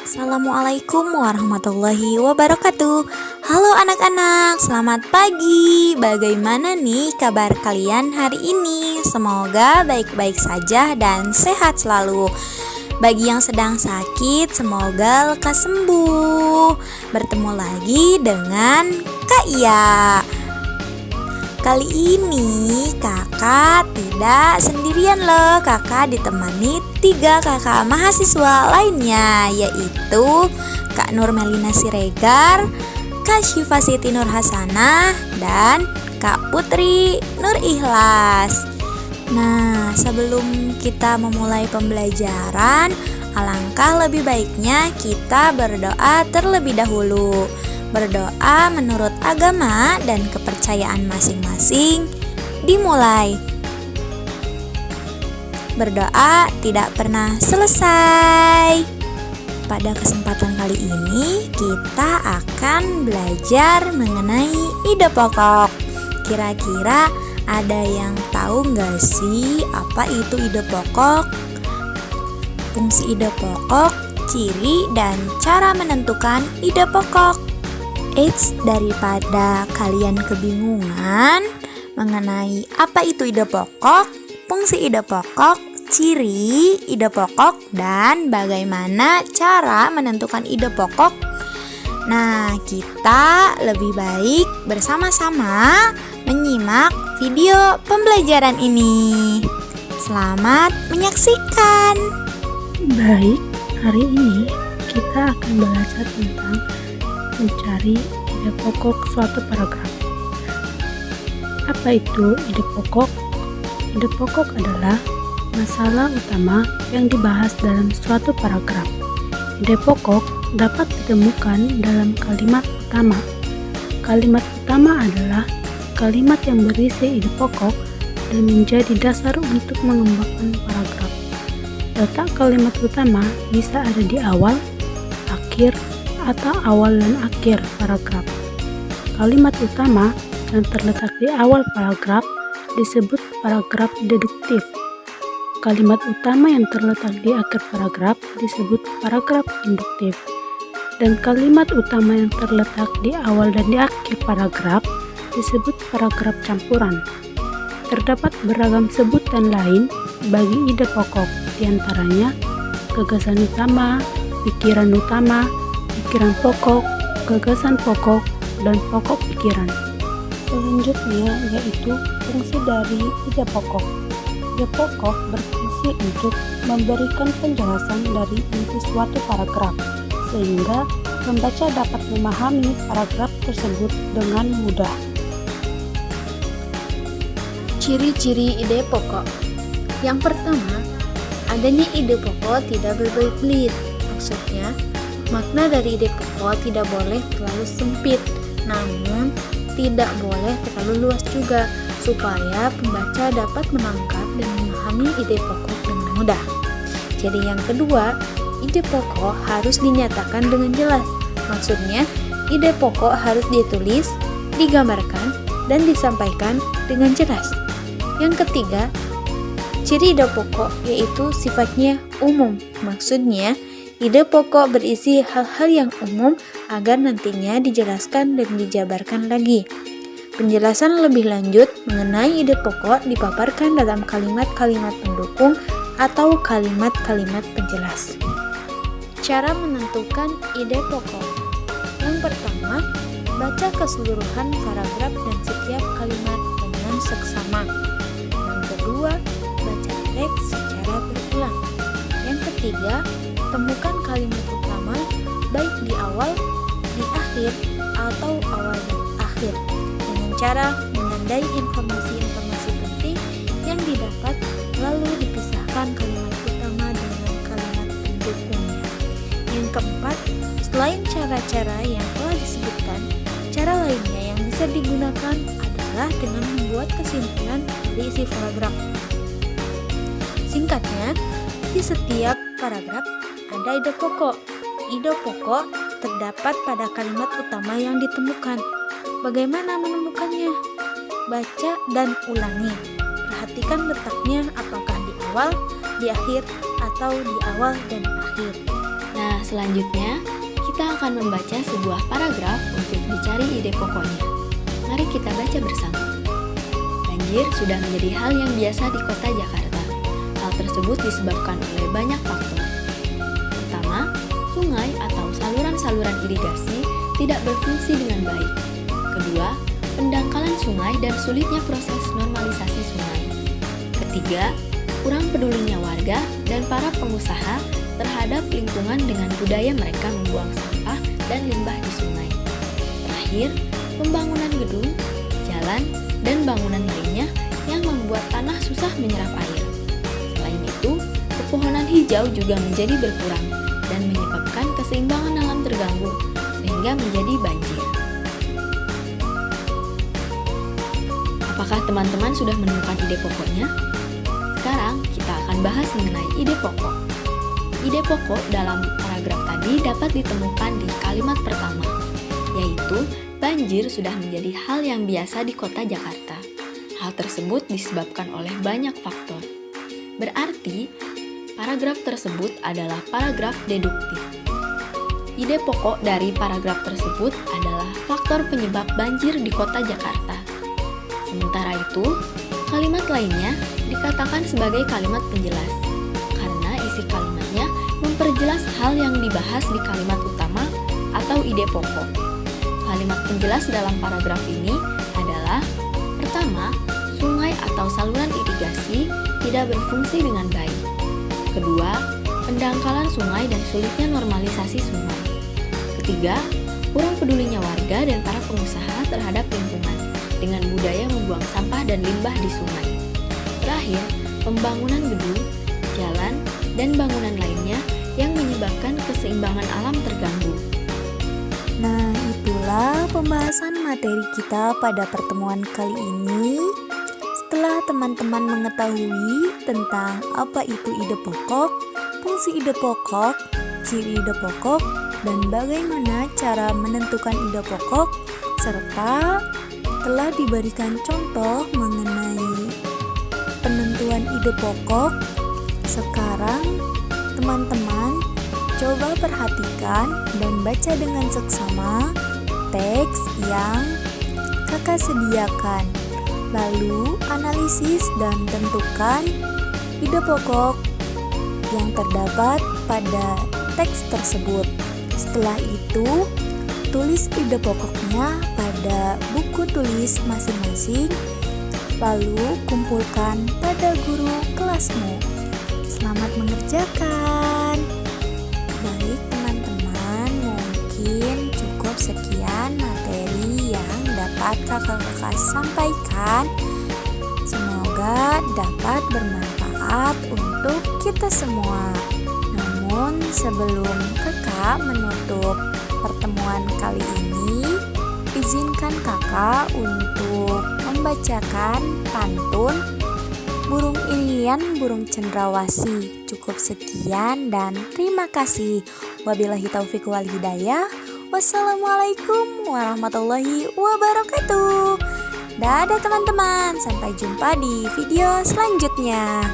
Assalamualaikum warahmatullahi wabarakatuh. Halo anak-anak, selamat pagi. Bagaimana nih kabar kalian hari ini? Semoga baik-baik saja dan sehat selalu. Bagi yang sedang sakit, semoga lekas sembuh. Bertemu lagi dengan Kak Iya. Kali ini kakak tidak sendirian loh. Kakak ditemani 3 kakak mahasiswa lainnya, yaitu Kak Nur Melina Siregar, Kak Syifa Siti Nur Hasanah, dan Kak Putri Nur Ikhlas. Nah, sebelum kita memulai pembelajaran, alangkah lebih baiknya kita berdoa terlebih dahulu. Berdoa menurut agama dan kepercayaan masing-masing dimulai. Berdoa tidak pernah selesai. Pada kesempatan kali ini kita akan belajar mengenai ide pokok. Kira-kira ada yang tahu nggak sih apa itu ide pokok? Fungsi ide pokok, ciri dan cara menentukan ide pokok. Daripada kalian kebingungan mengenai apa itu ide pokok, fungsi ide pokok, ciri ide pokok, dan bagaimana cara menentukan ide pokok. Nah, kita lebih baik bersama-sama menyimak video pembelajaran ini. Selamat menyaksikan. Baik, hari ini kita akan belajar tentang mencari ide pokok suatu paragraf. Apa itu ide pokok? Ide pokok adalah masalah utama yang dibahas dalam suatu paragraf. Ide pokok dapat ditemukan dalam kalimat utama. Kalimat utama adalah kalimat yang berisi ide pokok dan menjadi dasar untuk mengembangkan paragraf. Letak kalimat utama bisa ada di awal, akhir, atau awal dan akhir paragraf. Kalimat utama yang terletak di awal paragraf disebut paragraf deduktif. Kalimat utama yang terletak di akhir paragraf disebut paragraf induktif. Dan kalimat utama yang terletak di awal dan di akhir paragraf disebut paragraf campuran. Terdapat beragam sebutan lain bagi ide pokok, diantaranya gagasan utama, pikiran utama, pikiran pokok, gagasan pokok, dan pokok pikiran. Selanjutnya yaitu fungsi dari ide pokok. Ide pokok berfungsi untuk memberikan penjelasan dari inti suatu paragraf, sehingga pembaca dapat memahami paragraf tersebut dengan mudah. Ciri-ciri ide pokok. Yang pertama, adanya ide pokok tidak berbelit-belit. Maksudnya, makna dari ide pokok tidak boleh terlalu sempit, namun tidak boleh terlalu luas juga, supaya pembaca dapat menangkap dan memahami ide pokok dengan mudah. Jadi yang kedua, ide pokok harus dinyatakan dengan jelas. Maksudnya, ide pokok harus ditulis, digambarkan, dan disampaikan dengan jelas. Yang ketiga, ciri ide pokok yaitu sifatnya umum. Maksudnya, ide pokok berisi hal-hal yang umum agar nantinya dijelaskan dan dijabarkan lagi. Penjelasan lebih lanjut mengenai ide pokok dipaparkan dalam kalimat-kalimat pendukung atau kalimat-kalimat penjelas. Cara menentukan ide pokok. Yang pertama, baca keseluruhan paragraf dan setiap kalimat dengan seksama. Yang kedua, baca teks secara berulang. Yang ketiga, temukan kalimat utama baik di awal, di akhir, atau awal dan akhir dengan cara menandai informasi-informasi penting yang didapat, lalu dipisahkan kalimat utama dengan kalimat pendukungnya. Yang keempat, selain cara-cara yang telah disebutkan, cara lainnya yang bisa digunakan adalah dengan membuat kesimpulan dari isi paragraf. Singkatnya, di setiap paragraf ada ide pokok. Ide pokok terdapat pada kalimat utama yang ditemukan. Bagaimana menemukannya? Baca dan ulangi. Perhatikan letaknya apakah di awal, di akhir, atau di awal dan akhir. Nah, selanjutnya kita akan membaca sebuah paragraf untuk dicari ide pokoknya. Mari kita baca bersama. Banjir sudah menjadi hal yang biasa di kota Jakarta. Hal tersebut disebabkan oleh banyak faktor. Pertama, sungai atau saluran-saluran irigasi tidak berfungsi dengan baik. Kedua, pendangkalan sungai dan sulitnya proses normalisasi sungai. Ketiga, kurang pedulinya warga dan para pengusaha terhadap lingkungan dengan budaya mereka membuang sampah dan limbah di sungai. Terakhir, pembangunan gedung, jalan, dan bangunan lainnya yang membuat tanah susah menyerap air. Selain itu, pepohonan hijau juga menjadi berkurang dan menyebabkan keseimbangan alam terganggu, sehingga menjadi banjir. Apakah teman-teman sudah menemukan ide pokoknya? Sekarang kita akan bahas mengenai ide pokok. Ide pokok dalam paragraf tadi dapat ditemukan di kalimat pertama, yaitu banjir sudah menjadi hal yang biasa di kota Jakarta. Hal tersebut disebabkan oleh banyak faktor. Berarti, paragraf tersebut adalah paragraf deduktif. Ide pokok dari paragraf tersebut adalah faktor penyebab banjir di kota Jakarta. Sementara itu, kalimat lainnya dikatakan sebagai kalimat penjelas, karena isi kalimatnya memperjelas hal yang dibahas di kalimat utama atau ide pokok. Kalimat penjelas dalam paragraf ini adalah: pertama, sungai atau saluran irigasi tidak berfungsi dengan baik. Kedua, pendangkalan sungai dan sulitnya normalisasi sungai. Ketiga, kurang pedulinya warga dan para pengusaha terhadap lingkungan dengan budaya membuang sampah dan limbah di sungai. Terakhir, pembangunan gedung, jalan, dan bangunan lainnya yang menyebabkan keseimbangan alam terganggu. Nah, itulah pembahasan materi kita pada pertemuan kali ini. Setelah teman-teman mengetahui tentang apa itu ide pokok, fungsi ide pokok, ciri ide pokok, dan bagaimana cara menentukan ide pokok, serta telah diberikan contoh mengenai penentuan ide pokok, sekarang teman-teman coba perhatikan dan baca dengan seksama teks yang kakak sediakan. Lalu analisis dan tentukan ide pokok yang terdapat pada teks tersebut. Setelah itu, tulis ide pokoknya pada buku tulis masing-masing, lalu kumpulkan pada guru kelasmu. Selamat mengerjakan. Baik teman-teman, mungkin cukup sekian materi yang dapat kakak-kakak sampaikan. Semoga dapat bermanfaat untuk kita semua. Namun sebelum kakak menutup pertemuan kali ini, izinkan kakak untuk membacakan pantun Burung Irian Burung Cendrawasih. Cukup sekian dan terima kasih. Wabillahi taufiq wal hidayah. Wassalamualaikum warahmatullahi wabarakatuh. Dadah teman-teman, sampai jumpa di video selanjutnya.